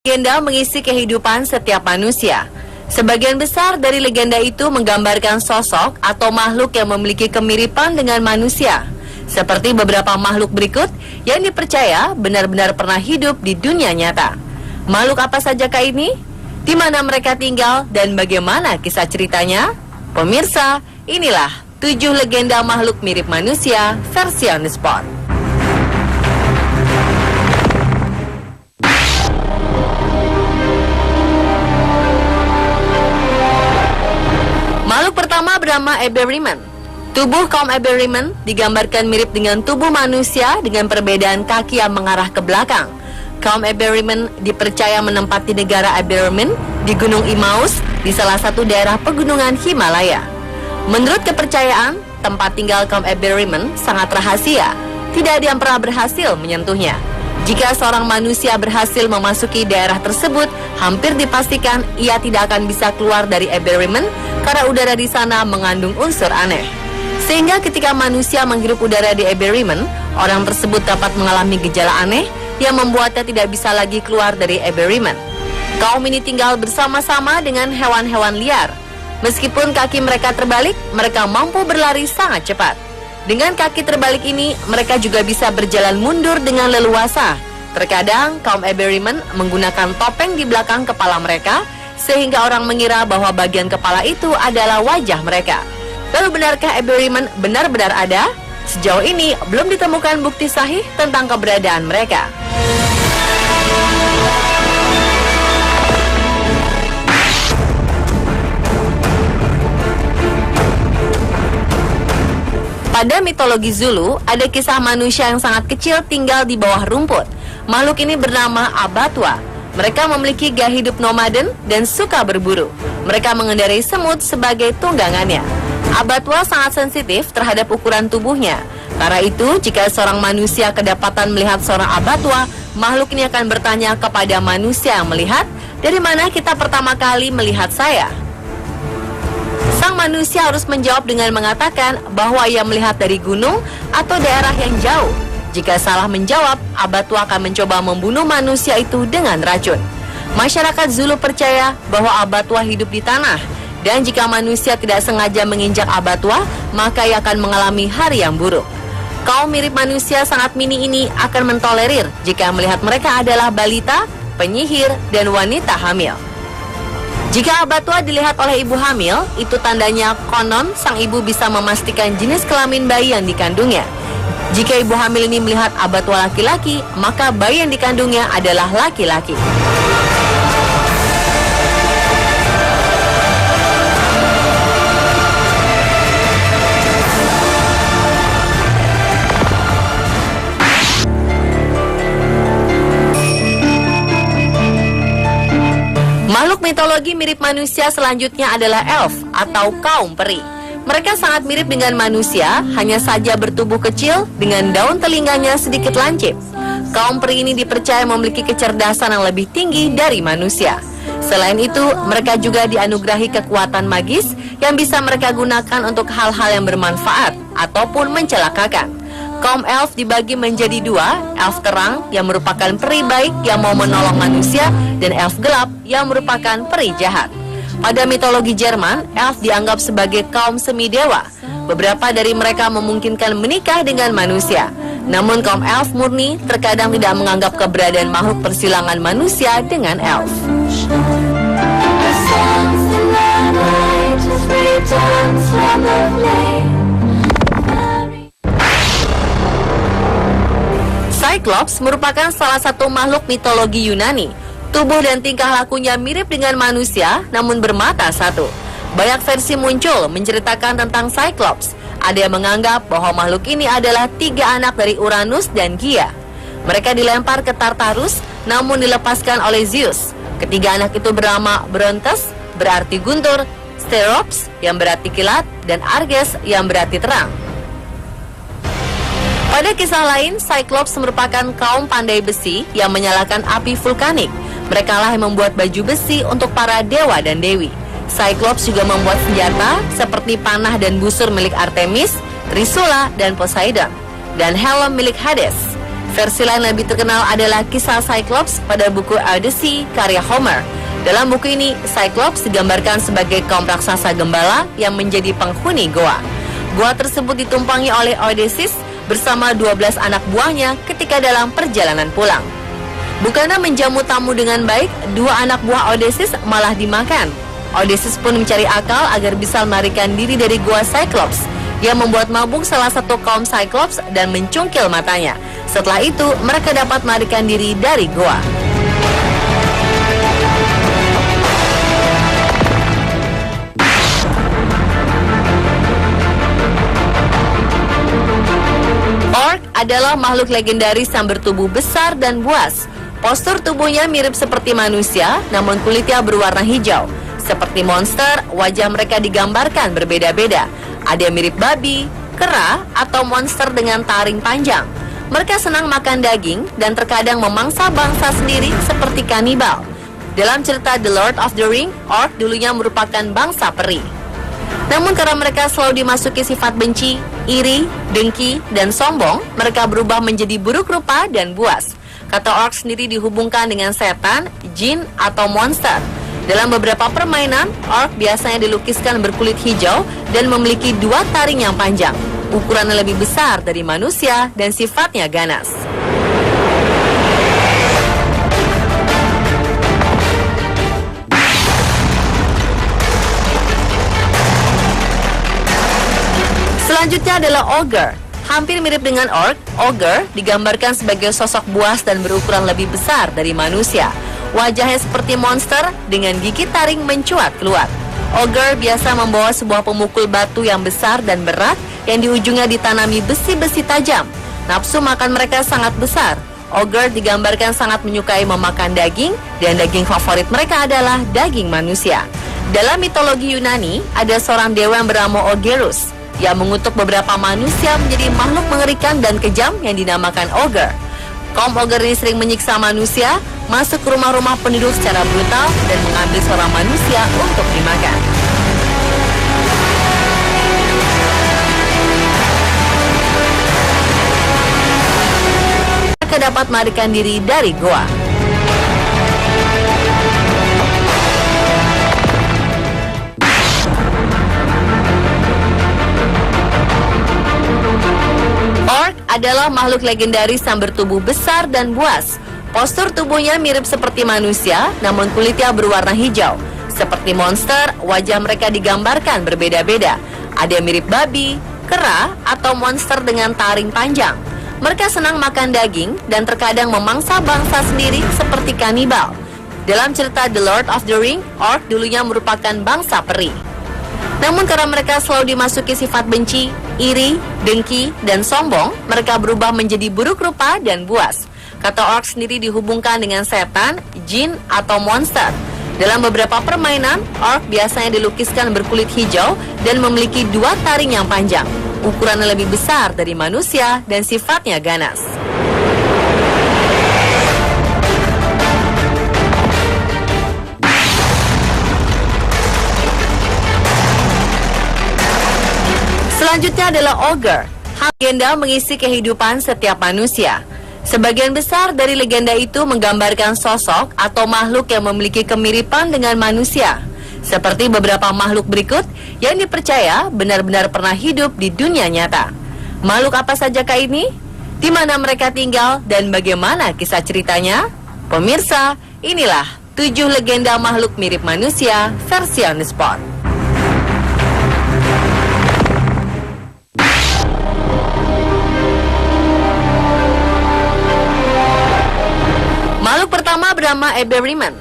legenda mengisi kehidupan setiap manusia. Sebagian besar dari legenda itu menggambarkan sosok atau makhluk yang memiliki kemiripan dengan manusia, seperti beberapa makhluk berikut yang dipercaya benar-benar pernah hidup di dunia nyata. Makhluk apa sajakah ini? Di mana mereka tinggal dan bagaimana kisah ceritanya? Pemirsa, inilah 7 legenda makhluk mirip manusia versi On The Spot. Makhluk pertama bernama Eberriman. Tubuh kaum Eberriman digambarkan mirip dengan tubuh manusia dengan perbedaan kaki yang mengarah ke belakang. Kaum Eberriman dipercaya menempati negara Eberriman di Gunung Imaus di salah satu daerah pegunungan Himalaya. Menurut kepercayaan, tempat tinggal kaum Eberriman sangat rahasia. Tidak ada yang pernah berhasil menyentuhnya. Jika seorang manusia berhasil memasuki daerah tersebut, hampir dipastikan ia tidak akan bisa keluar dari Eberriman karena udara di sana mengandung unsur aneh. Sehingga ketika manusia menghirup udara di Eberriman, orang tersebut dapat mengalami gejala aneh yang membuatnya tidak bisa lagi keluar dari Eberriman. Kaum ini tinggal bersama-sama dengan hewan-hewan liar. Meskipun kaki mereka terbalik, mereka mampu berlari sangat cepat. Dengan kaki terbalik ini, mereka juga bisa berjalan mundur dengan leluasa. Terkadang, kaum Eberriman menggunakan topeng di belakang kepala mereka, sehingga orang mengira bahwa bagian kepala itu adalah wajah mereka. Lalu benarkah Eberriman benar-benar ada? Sejauh ini, belum ditemukan bukti sahih tentang keberadaan mereka. Pada mitologi Zulu, ada kisah manusia yang sangat kecil tinggal di bawah rumput. Makhluk ini bernama Abattoir. Mereka memiliki gaya hidup nomaden dan suka berburu. Mereka mengendarai semut sebagai tunggangannya. Abattoir sangat sensitif terhadap ukuran tubuhnya. Karena itu, jika seorang manusia kedapatan melihat seorang Abattoir, makhluk ini akan bertanya kepada manusia yang melihat, "Dari mana kita pertama kali melihat saya?" Sang manusia harus menjawab dengan mengatakan bahwa ia melihat dari gunung atau daerah yang jauh. Jika salah menjawab, Abattoir akan mencoba membunuh manusia itu dengan racun. Masyarakat Zulu percaya bahwa Abattoir hidup di tanah, dan jika manusia tidak sengaja menginjak Abattoir, maka ia akan mengalami hari yang buruk. Kaum mirip manusia sangat mini ini akan mentolerir jika melihat mereka adalah balita, penyihir, dan wanita hamil. Jika Abattoir dilihat oleh ibu hamil, itu tandanya konon sang ibu bisa memastikan jenis kelamin bayi yang dikandungnya. Jika ibu hamil ini melihat Abattoir laki-laki, maka bayi yang dikandungnya adalah laki-laki. Makhluk mitologi mirip manusia selanjutnya adalah elf atau kaum peri. Mereka sangat mirip dengan manusia, hanya saja bertubuh kecil dengan daun telinganya sedikit lancip. Kaum peri ini dipercaya memiliki kecerdasan yang lebih tinggi dari manusia. Selain itu, mereka juga dianugerahi kekuatan magis yang bisa mereka gunakan untuk hal-hal yang bermanfaat ataupun mencelakakan. Kaum elf dibagi menjadi 2, elf terang yang merupakan peri baik yang mau menolong manusia, dan elf gelap yang merupakan peri jahat. Pada mitologi Jerman, elf dianggap sebagai kaum semidewa. Beberapa dari mereka memungkinkan menikah dengan manusia. Namun kaum elf murni terkadang tidak menganggap keberadaan makhluk persilangan manusia dengan elf. Cyclops merupakan salah satu makhluk mitologi Yunani. Tubuh dan tingkah lakunya mirip dengan manusia, namun bermata satu. Banyak versi muncul menceritakan tentang Cyclops. Ada yang menganggap bahwa makhluk ini adalah 3 anak dari Uranus dan Gaia. Mereka dilempar ke Tartarus, namun dilepaskan oleh Zeus. Ketiga anak itu bernama Brontes, berarti guntur, Sterops, yang berarti kilat, dan Arges, yang berarti terang. Pada kisah lain, Cyclops merupakan kaum pandai besi yang menyalakan api vulkanik. Mereka lah yang membuat baju besi untuk para dewa dan dewi. Cyclops juga membuat senjata seperti panah dan busur milik Artemis, Trisula, dan Poseidon, dan helm milik Hades. Versi lain lebih terkenal adalah kisah Cyclops pada buku Odyssey karya Homer. Dalam buku ini, Cyclops digambarkan sebagai kaum raksasa gembala yang menjadi penghuni goa. Goa tersebut ditumpangi oleh Odysseus bersama 12 anak buahnya ketika dalam perjalanan pulang. Bukannya menjamu tamu dengan baik, 2 anak buah Odysseus malah dimakan. Odysseus pun mencari akal agar bisa melarikan diri dari goa Cyclops. Ia membuat mabuk salah satu kaum Cyclops dan mencungkil matanya. Setelah itu, mereka dapat melarikan diri dari goa. Orc adalah makhluk legendaris yang bertubuh besar dan buas. Postur tubuhnya mirip seperti manusia, namun kulitnya berwarna hijau. Seperti monster, wajah mereka digambarkan berbeda-beda. Ada yang mirip babi, kera, atau monster dengan taring panjang. Mereka senang makan daging dan terkadang memangsa bangsa sendiri seperti kanibal. Dalam cerita The Lord of the Ring, Orc dulunya merupakan bangsa peri. Namun karena mereka selalu dimasuki sifat benci, iri, dengki, dan sombong, mereka berubah menjadi buruk rupa dan buas. Kata Orc sendiri dihubungkan dengan setan, jin, atau monster. Dalam beberapa permainan, Orc biasanya dilukiskan berkulit hijau dan memiliki 2 taring yang panjang. Ukurannya lebih besar dari manusia dan sifatnya ganas. Selanjutnya adalah Ogre. Hampir mirip dengan Orc, Ogre digambarkan sebagai sosok buas dan berukuran lebih besar dari manusia. Wajahnya seperti monster dengan gigi taring mencuat keluar. Ogre biasa membawa sebuah pemukul batu yang besar dan berat yang di ujungnya ditanami besi-besi tajam. Nafsu makan mereka sangat besar. Ogre digambarkan sangat menyukai memakan daging dan daging favorit mereka adalah daging manusia. Dalam mitologi Yunani, ada seorang dewa yang bernama Ogerus yang mengutuk beberapa manusia menjadi makhluk mengerikan dan kejam yang dinamakan Ogre. Kaum Ogre ini sering menyiksa manusia, masuk ke rumah-rumah penduduk secara brutal, dan mengambil seorang manusia untuk dimakan. Mereka dapat melarikan diri dari goa. Orc adalah makhluk legendaris yang bertubuh besar dan buas. Postur tubuhnya mirip seperti manusia, namun kulitnya berwarna hijau. Seperti monster, wajah mereka digambarkan berbeda-beda. Ada yang mirip babi, kera, atau monster dengan taring panjang. Mereka senang makan daging dan terkadang memangsa bangsa sendiri seperti kanibal. Dalam cerita The Lord of the Ring, Orc dulunya merupakan bangsa peri. Namun karena mereka selalu dimasuki sifat benci, iri, dengki, dan sombong, mereka berubah menjadi buruk rupa dan buas. Kata Orc sendiri dihubungkan dengan setan, jin, atau monster. Dalam beberapa permainan, Orc biasanya dilukiskan berkulit hijau dan memiliki 2 taring yang panjang. Ukurannya lebih besar dari manusia dan sifatnya ganas. Selanjutnya adalah Ogre. Legenda mengisi kehidupan setiap manusia. Sebagian besar dari legenda itu menggambarkan sosok atau makhluk yang memiliki kemiripan dengan manusia. Seperti beberapa makhluk berikut yang dipercaya benar-benar pernah hidup di dunia nyata. Makhluk apa sajakah ini? Di mana mereka tinggal dan bagaimana kisah ceritanya? Pemirsa, inilah 7 legenda makhluk mirip manusia versi on the spot. Makhluk pertama bernama Eberriman.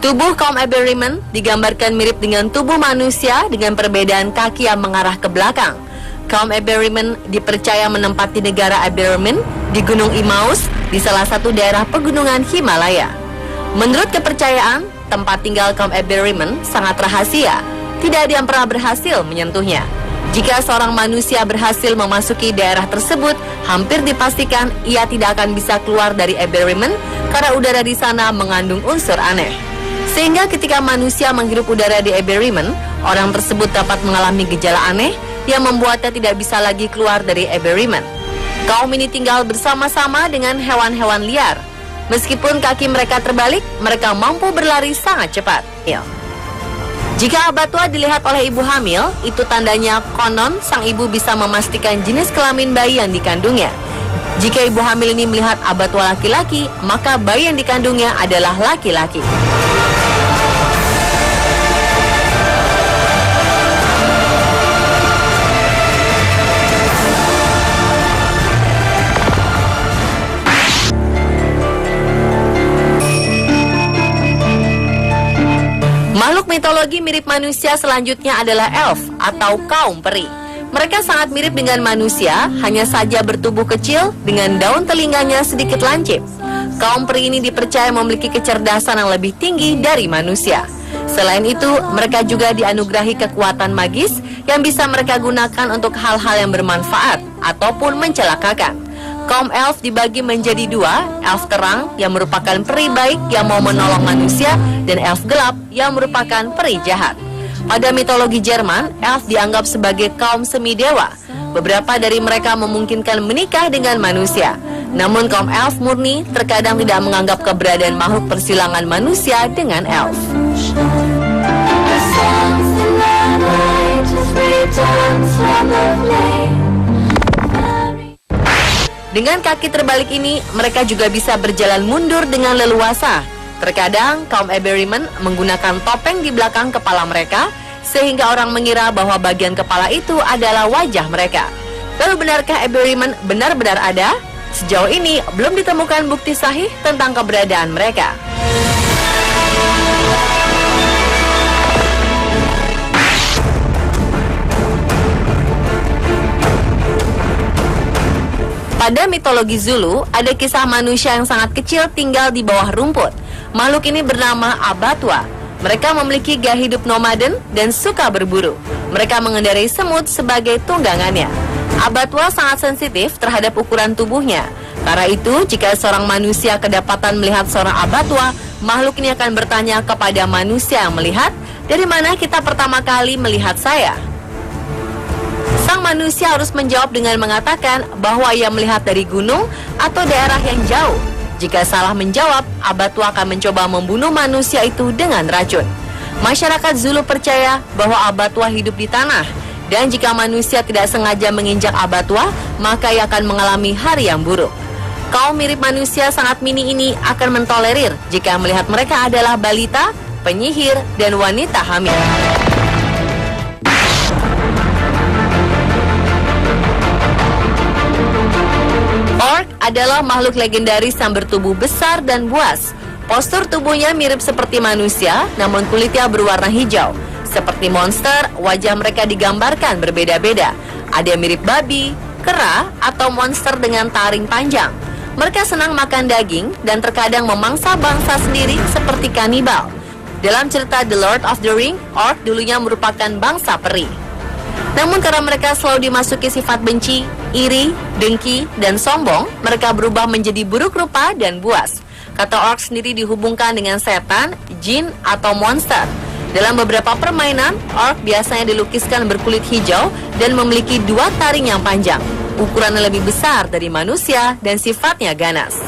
Tubuh kaum Eberriman digambarkan mirip dengan tubuh manusia dengan perbedaan kaki yang mengarah ke belakang. Kaum Eberriman dipercaya menempati negara Eberriman di Gunung Imaus di salah satu daerah pegunungan Himalaya. Menurut kepercayaan, tempat tinggal kaum Eberriman sangat rahasia. Tidak ada yang pernah berhasil menyentuhnya. Jika seorang manusia berhasil memasuki daerah tersebut, hampir dipastikan ia tidak akan bisa keluar dari Eberriman karena udara di sana mengandung unsur aneh. Sehingga ketika manusia menghirup udara di Eberriman, orang tersebut dapat mengalami gejala aneh yang membuatnya tidak bisa lagi keluar dari Eberriman. Kaum ini tinggal bersama-sama dengan hewan-hewan liar. Meskipun kaki mereka terbalik, mereka mampu berlari sangat cepat. Jika abattoir dilihat oleh ibu hamil, itu tandanya konon sang ibu bisa memastikan jenis kelamin bayi yang dikandungnya. Jika ibu hamil ini melihat abattoir laki-laki, maka bayi yang dikandungnya adalah laki-laki. Makhluk mitologi mirip manusia selanjutnya adalah elf atau kaum peri. Mereka sangat mirip dengan manusia, hanya saja bertubuh kecil dengan daun telinganya sedikit lancip. Kaum peri ini dipercaya memiliki kecerdasan yang lebih tinggi dari manusia. Selain itu, mereka juga dianugerahi kekuatan magis yang bisa mereka gunakan untuk hal-hal yang bermanfaat ataupun mencelakakan. Kaum elf dibagi menjadi dua, elf terang yang merupakan peri baik yang mau menolong manusia, dan elf gelap yang merupakan peri jahat. Pada mitologi Jerman, elf dianggap sebagai kaum semidewa. Beberapa dari mereka memungkinkan menikah dengan manusia. Namun kaum elf murni terkadang tidak menganggap keberadaan makhluk persilangan manusia dengan elf. Dengan kaki terbalik ini, mereka juga bisa berjalan mundur dengan leluasa. Terkadang, kaum Eberryman menggunakan topeng di belakang kepala mereka, sehingga orang mengira bahwa bagian kepala itu adalah wajah mereka. Lalu benarkah Eberryman benar-benar ada? Sejauh ini, belum ditemukan bukti sahih tentang keberadaan mereka. Pada mitologi Zulu, ada kisah manusia yang sangat kecil tinggal di bawah rumput. Makhluk ini bernama abattoir. Mereka memiliki gaya hidup nomaden dan suka berburu. Mereka mengendarai semut sebagai tunggangannya. Abattoir sangat sensitif terhadap ukuran tubuhnya. Karena itu, jika seorang manusia kedapatan melihat seorang abattoir, makhluk ini akan bertanya kepada manusia yang melihat, "Dari mana kita pertama kali melihat saya?" Sang manusia harus menjawab dengan mengatakan bahwa ia melihat dari gunung atau daerah yang jauh. Jika salah menjawab, abattoir akan mencoba membunuh manusia itu dengan racun. Masyarakat Zulu percaya bahwa abattoir hidup di tanah, dan jika manusia tidak sengaja menginjak abattoir, maka ia akan mengalami hari yang buruk. Kaum mirip manusia sangat mini ini akan mentolerir jika melihat mereka adalah balita, penyihir, dan wanita hamil. Orc adalah makhluk legendaris yang bertubuh besar dan buas. Postur tubuhnya mirip seperti manusia, namun kulitnya berwarna hijau. Seperti monster, wajah mereka digambarkan berbeda-beda. Ada yang mirip babi, kera, atau monster dengan taring panjang. Mereka senang makan daging dan terkadang memangsa bangsa sendiri seperti kanibal. Dalam cerita The Lord of the Ring, Orc dulunya merupakan bangsa peri. Namun karena mereka selalu dimasuki sifat benci, iri, dengki, dan sombong, mereka berubah menjadi buruk rupa dan buas. Kata orc sendiri dihubungkan dengan setan, jin, atau monster. Dalam beberapa permainan, orc biasanya dilukiskan berkulit hijau dan memiliki dua taring yang panjang. Ukurannya lebih besar dari manusia dan sifatnya ganas.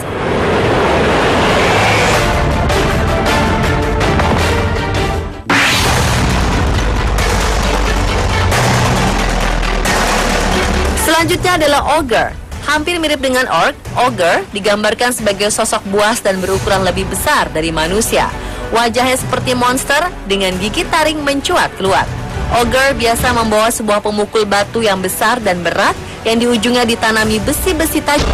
Selanjutnya adalah ogre. Hampir mirip dengan orc, ogre digambarkan sebagai sosok buas dan berukuran lebih besar dari manusia. Wajahnya seperti monster dengan gigi taring mencuat keluar. Ogre biasa membawa sebuah pemukul batu yang besar dan berat yang di ujungnya ditanami besi-besi tajam.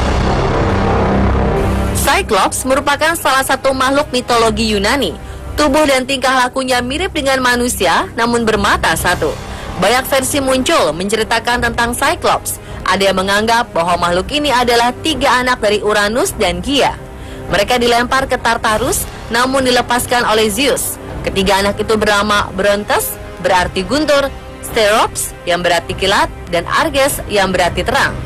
Cyclops merupakan salah satu makhluk mitologi Yunani. Tubuh dan tingkah lakunya mirip dengan manusia, namun bermata satu. Banyak versi muncul menceritakan tentang Cyclops. Ada yang menganggap bahwa makhluk ini adalah 3 anak dari Uranus dan Gaia. Mereka dilempar ke Tartarus, namun dilepaskan oleh Zeus. Ketiga anak itu bernama Brontes, berarti guntur, Sterops, yang berarti kilat, dan Arges, yang berarti terang.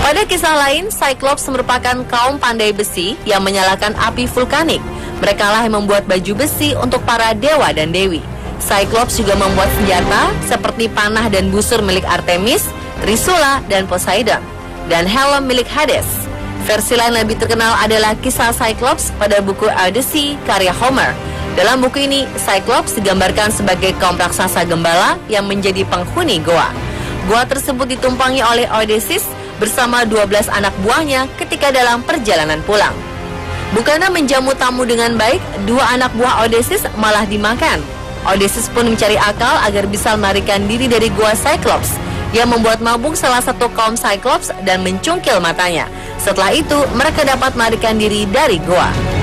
Pada kisah lain, Cyclops merupakan kaum pandai besi yang menyalakan api vulkanik. Mereka lah yang membuat baju besi untuk para dewa dan dewi. Cyclops juga membuat senjata seperti panah dan busur milik Artemis, Trisula, dan Poseidon, dan helm milik Hades. Versi lain lebih terkenal adalah kisah Cyclops pada buku Odyssey karya Homer. Dalam buku ini, Cyclops digambarkan sebagai kaum raksasa gembala yang menjadi penghuni goa. Goa tersebut ditumpangi oleh Odysseus bersama 12 anak buahnya ketika dalam perjalanan pulang. Bukannya menjamu tamu dengan baik, 2 anak buah Odysseus malah dimakan. Odysseus pun mencari akal agar bisa melarikan diri dari goa Cyclops, yang membuat mabuk salah satu kaum Cyclops dan mencungkil matanya. Setelah itu, mereka dapat melarikan diri dari goa.